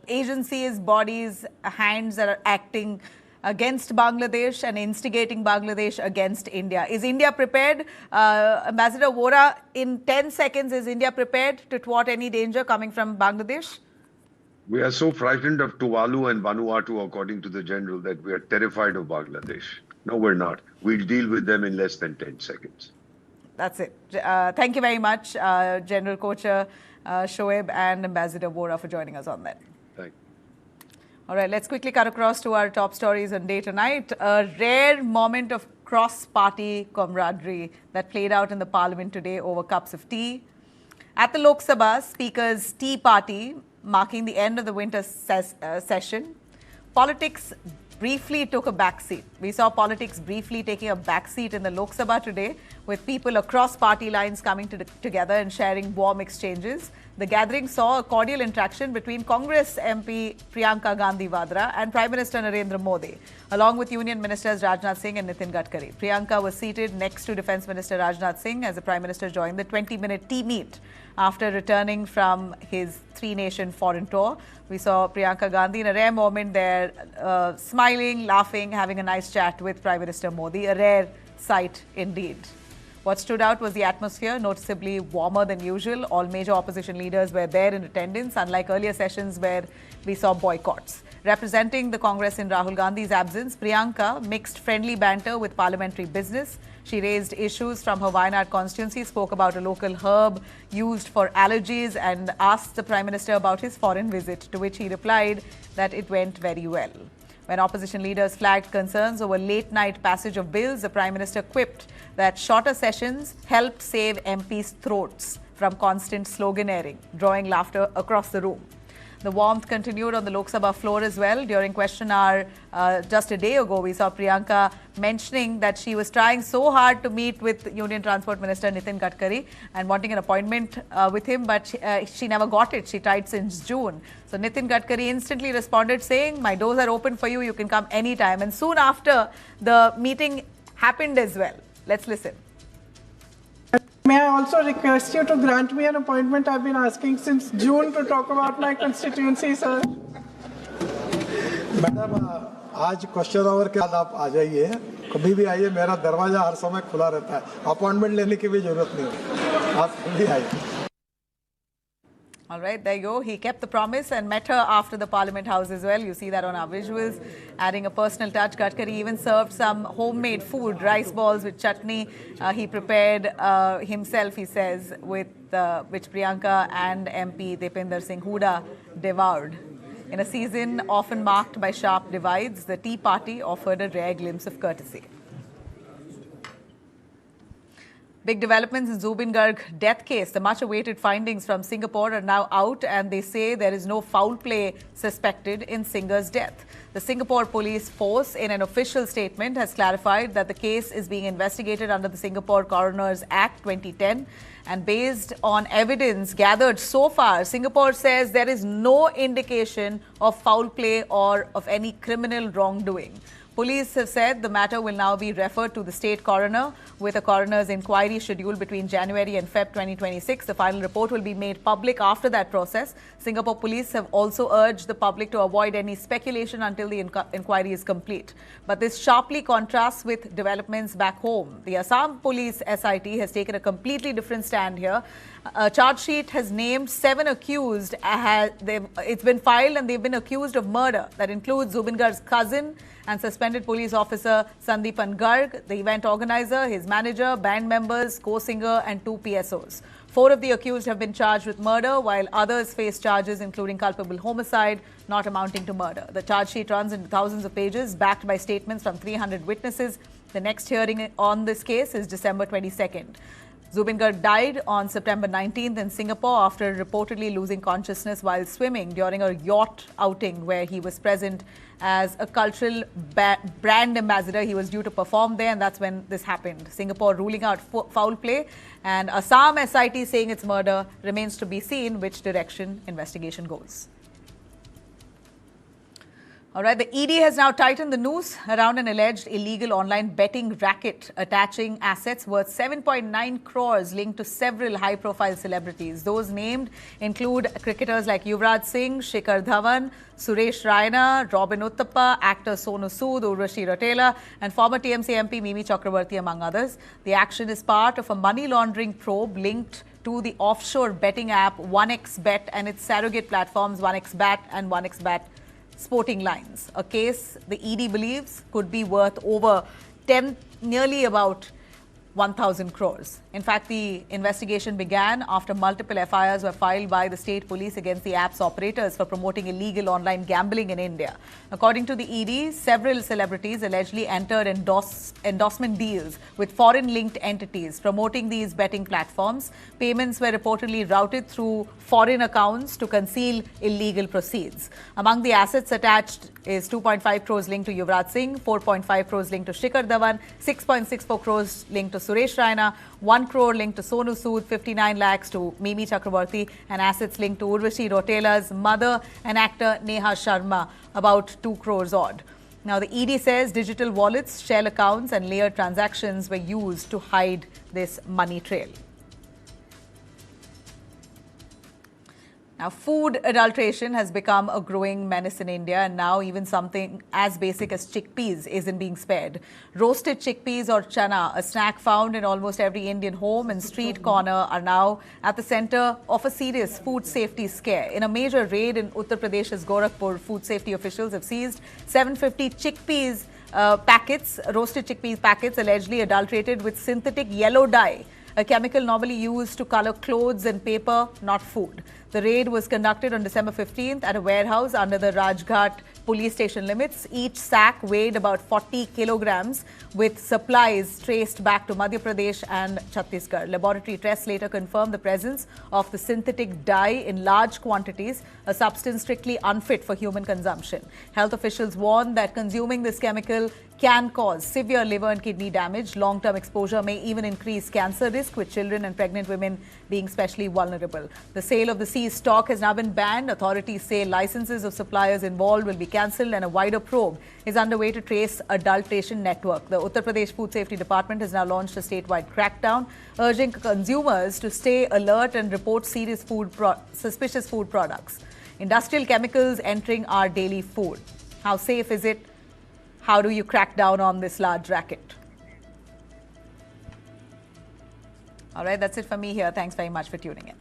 agencies, bodies, hands that are acting against Bangladesh and instigating Bangladesh against India. Is India prepared? Ambassador Vadra, in 10 seconds, is India prepared to thwart any danger coming from Bangladesh? We are so frightened of Tuvalu and Vanuatu, according to the general, that we are terrified of Bangladesh. No, we're not. We'll deal with them in less than 10 seconds. That's it. Thank you very much, General Kocha, Shoaib and Ambassador Vadra for joining us on that. Thank you. All right, let's quickly cut across to our top stories on day tonight. A rare moment of cross-party camaraderie that played out in the parliament today over cups of tea. At the Lok Sabha, Speaker's tea party, marking the end of the winter session, politics briefly took a backseat. We saw politics briefly taking a backseat in the Lok Sabha today with people across party lines coming together and sharing warm exchanges. The gathering saw a cordial interaction between Congress MP Priyanka Gandhi Vadra and Prime Minister Narendra Modi, along with Union Ministers Rajnath Singh and Nitin Gadkari. Priyanka was seated next to Defence Minister Rajnath Singh as the Prime Minister joined the 20-minute tea meet. After returning from his three-nation foreign tour, we saw Priyanka Gandhi in a rare moment there, smiling, laughing, having a nice chat with Prime Minister Modi, a rare sight indeed. What stood out was the atmosphere, noticeably warmer than usual. All major opposition leaders were there in attendance, unlike earlier sessions where we saw boycotts. Representing the Congress in Rahul Gandhi's absence, Priyanka mixed friendly banter with parliamentary business. She raised issues from her Wayanad constituency, spoke about a local herb used for allergies and asked the Prime Minister about his foreign visit, to which he replied that it went very well. When opposition leaders flagged concerns over late-night passage of bills, the Prime Minister quipped that shorter sessions helped save MPs' throats from constant slogan airing, drawing laughter across the room. The warmth continued on the Lok Sabha floor as well. During question hour just a day ago, we saw Priyanka mentioning that she was trying so hard to meet with Union Transport Minister Nitin Gadkari and wanting an appointment with him, but she never got it. She tried since June. So Nitin Gadkari instantly responded saying, "My doors are open for you. You can come anytime." And soon after, the meeting happened as well. Let's listen. May I also request you to grant me an appointment? I've been asking since June to talk about my constituency, sir. Madam, आज question our के बाद आप आ जाइए, कभी भी आइए, मेरा दरवाजा हर समय खुला रहता है, अपॉइंटमेंट लेने की भी जरूरत नहीं होती, आप कभी आइए. All right, there you go. He kept the promise and met her after the Parliament House as well. You see that on our visuals. Adding a personal touch, Gadkari even served some homemade food, rice balls with chutney. He prepared himself, he says, with which Priyanka and MP Deepinder Singh Hooda devoured. In a season often marked by sharp divides, the Tea Party offered a rare glimpse of courtesy. Big developments in Zubin Garg death case. The much-awaited findings from Singapore are now out, and they say there is no foul play suspected in Singer's death. The Singapore police force, in an official statement, has clarified that the case is being investigated under the Singapore Coroners Act 2010. And based on evidence gathered so far, Singapore says there is no indication of foul play or of any criminal wrongdoing. Police have said the matter will now be referred to the state coroner, with a coroner's inquiry scheduled between January and Feb 2026. The final report will be made public after that process. Singapore police have also urged the public to avoid any speculation until the inquiry is complete. But this sharply contrasts with developments back home. The Assam Police SIT has taken a completely different stand here. A charge sheet has named 7 accused. It's been filed and they've been accused of murder. That includes Zubin Garg's cousin and suspended police officer Sandeepan Garg, the event organizer, his manager, band members, co-singer and 2 PSOs. 4 of the accused have been charged with murder, while others face charges including culpable homicide, not amounting to murder. The charge sheet runs into thousands of pages, backed by statements from 300 witnesses. The next hearing on this case is December 22nd. Zubin Garg died on September 19th in Singapore after reportedly losing consciousness while swimming during a yacht outing where he was present as a cultural brand ambassador. He was due to perform there, and that's when this happened. Singapore ruling out foul play, and Assam SIT saying it's murder. Remains to be seen which direction investigation goes. All right, the ED has now tightened the noose around an alleged illegal online betting racket attaching assets worth 7.9 crores linked to several high-profile celebrities. Those named include cricketers like Yuvraj Singh, Shikhar Dhawan, Suresh Raina, Robin Uthappa, actor Sonu Sood, Urvashi Rautela, and former TMC MP Mimi Chakrabarti, among others. The action is part of a money laundering probe linked to the offshore betting app 1xBet and its surrogate platforms 1xBat and 1xBat Sporting Lines, a case the ED believes could be worth over nearly about 1,000 crores. In fact, the investigation began after multiple FIRs were filed by the state police against the app's operators for promoting illegal online gambling in India. According to the ED, several celebrities allegedly entered endorsement deals with foreign-linked entities promoting these betting platforms. Payments were reportedly routed through foreign accounts to conceal illegal proceeds. Among the assets attached is 2.5 crores linked to Yuvraj Singh, 4.5 crores linked to Shikhar Dhawan, 6.64 crores linked to Suresh Raina, 1 crore linked to Sonu Sood, 59 lakhs to Mimi Chakraborty, and assets linked to Urvashi Rotela's mother and actor Neha Sharma, about 2 crores odd. Now, the ED says digital wallets, shell accounts and layered transactions were used to hide this money trail. Now, food adulteration has become a growing menace in India, and now even something as basic as chickpeas isn't being spared. Roasted chickpeas or chana, a snack found in almost every Indian home and street corner, are now at the center of a serious food safety scare. In a major raid in Uttar Pradesh's Gorakhpur, food safety officials have seized 750 chickpeas packets, roasted chickpeas packets allegedly adulterated with synthetic yellow dye, a chemical normally used to color clothes and paper, not food. The raid was conducted on December 15th at a warehouse under the Rajghat police station limits. Each sack weighed about 40 kilograms, with supplies traced back to Madhya Pradesh and Chhattisgarh. Laboratory tests later confirmed the presence of the synthetic dye in large quantities, a substance strictly unfit for human consumption. Health officials warn that consuming this chemical can cause severe liver and kidney damage. Long-term exposure may even increase cancer risk, with children and pregnant women being especially vulnerable. The sale of the seized stock has now been banned. Authorities say licenses of suppliers involved will be cancelled, and a wider probe is underway to trace adulteration network. The Uttar Pradesh Food Safety Department has now launched a statewide crackdown, urging consumers to stay alert and report serious suspicious food products. Industrial chemicals entering our daily food. How safe is it? How do you crack down on this large racket? All right, that's it for me here. Thanks very much for tuning in.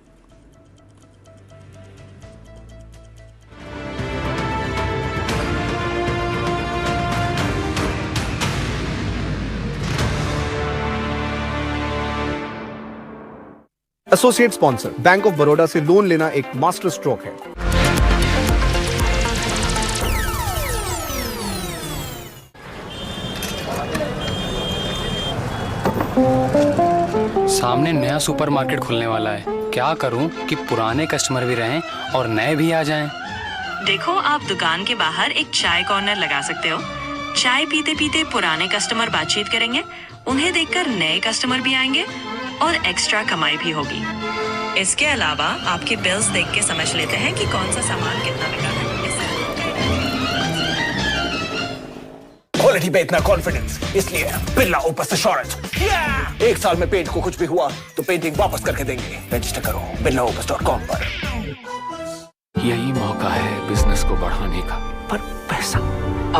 Associate sponsor bank of Baroda से loan लेना एक master stroke है। सामने नया supermarket खुलने वाला है। क्या करूं कि पुराने कस्टमर भी रहें और नए भी आ जाएं? देखो, आप दुकान के बाहर एक चाय कॉर्नर लगा सकते हो। चाय पीते पीते पुराने कस्टमर बातचीत करेंगे, उन्हें देखकर नए कस्टमर भी आएंगे और एक्स्ट्रा कमाई भी होगी। इसके अलावा आपके बिल्स देख के समझ लेते हैं कि कौन सा सामान कितना बिका है। क्वालिटी पे इतना कॉन्फिडेंस, इसलिए बिरला ओपस एश्योरेंस। 1 साल में पेंट को कुछ भी हुआ तो पेंटिंग वापस करके देंगे। रजिस्टर करो birlaopus.com पर। यही मौका है बिजनेस को बढ़ाने का। पर पैसा,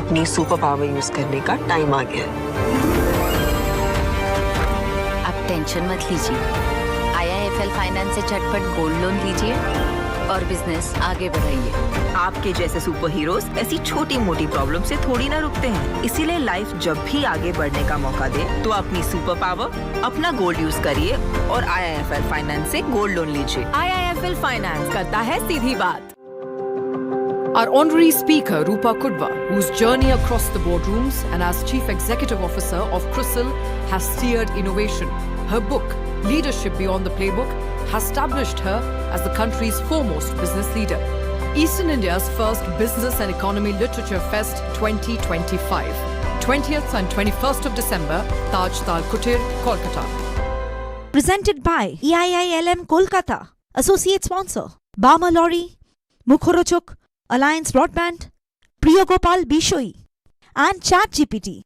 अपनी सुपर पावर यूज करने का टाइम आ गया है। आप टेंशन मत लीजिए, IIFL फाइनेंस से झटपट गोल्ड लोन लीजिए और बिजनेस आगे बढ़ाइए। आपके जैसे सुपर हीरोज ऐसी छोटी मोटी प्रॉब्लम से थोड़ी ना रुकते हैं। इसीलिए लाइफ जब भी आगे बढ़ने का मौका दे तो अपनी सुपर पावर, अपना गोल्ड यूज करिए और IIFL फाइनेंस से गोल्ड लोन लीजिए। IIFL फाइनेंस करता है सीधी बात। Our honorary speaker, Rupa Kudva, whose journey across the boardrooms and as Chief Executive Officer of CRISIL has steered innovation. Her book, Leadership Beyond the Playbook, has established her as the country's foremost business leader. Eastern India's first Business and Economy Literature Fest 2025. 20th and 21st of December, Taj Tal Kutir, Kolkata. Presented by EIILM Kolkata. Associate sponsor, Bama Lorry, Mukhorochuk, Alliance Broadband, Priyagopal Bishoi, and ChatGPT.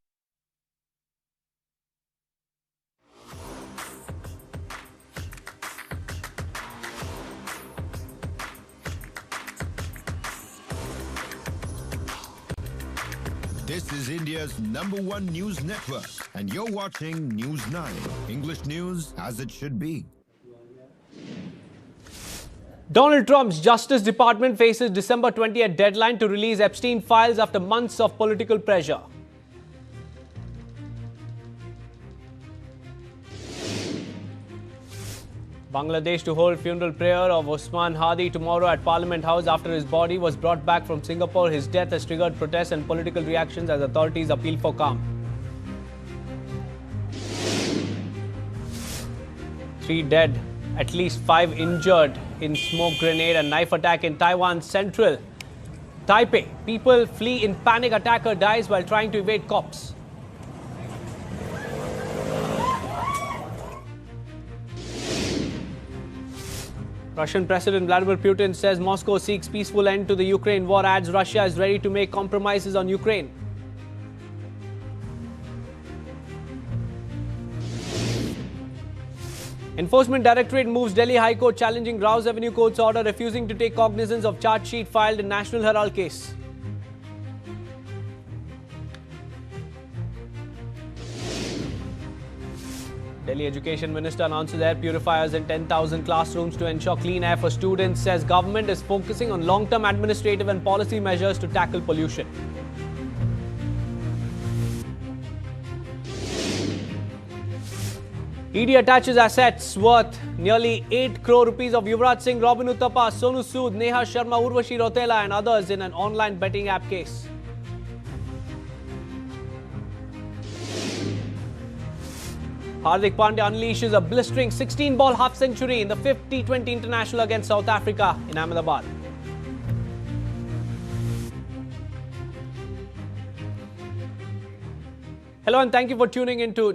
This is India's #1 news network, and you're watching News 9. English news as it should be. Donald Trump's Justice Department faces December 20th deadline to release Epstein files after months of political pressure. Bangladesh to hold funeral prayer of Osman Hadi tomorrow at Parliament House after his body was brought back from Singapore. His death has triggered protests and political reactions as authorities appeal for calm. 3 dead, at least 5 injured in smoke grenade and knife attack in Taiwan's central Taipei. People flee in panic. Attacker dies while trying to evade cops. Russian President Vladimir Putin says Moscow seeks peaceful end to the Ukraine war, adds Russia is ready to make compromises on Ukraine. Enforcement Directorate moves Delhi High Court challenging Rouse Avenue Court's order refusing to take cognizance of charge sheet filed in National Herald case. Delhi Education Minister announces air purifiers in 10,000 classrooms to ensure clean air for students, says government is focusing on long-term administrative and policy measures to tackle pollution. ED attaches assets worth nearly 8 crore rupees of Yuvraj Singh, Robin Uthappa, Sonu Sood, Neha Sharma, Urvashi Rotela and others in an online betting app case. Hardik Pandya unleashes a blistering 16-ball half-century in the 5th T20 International against South Africa in Ahmedabad. Hello and thank you for tuning into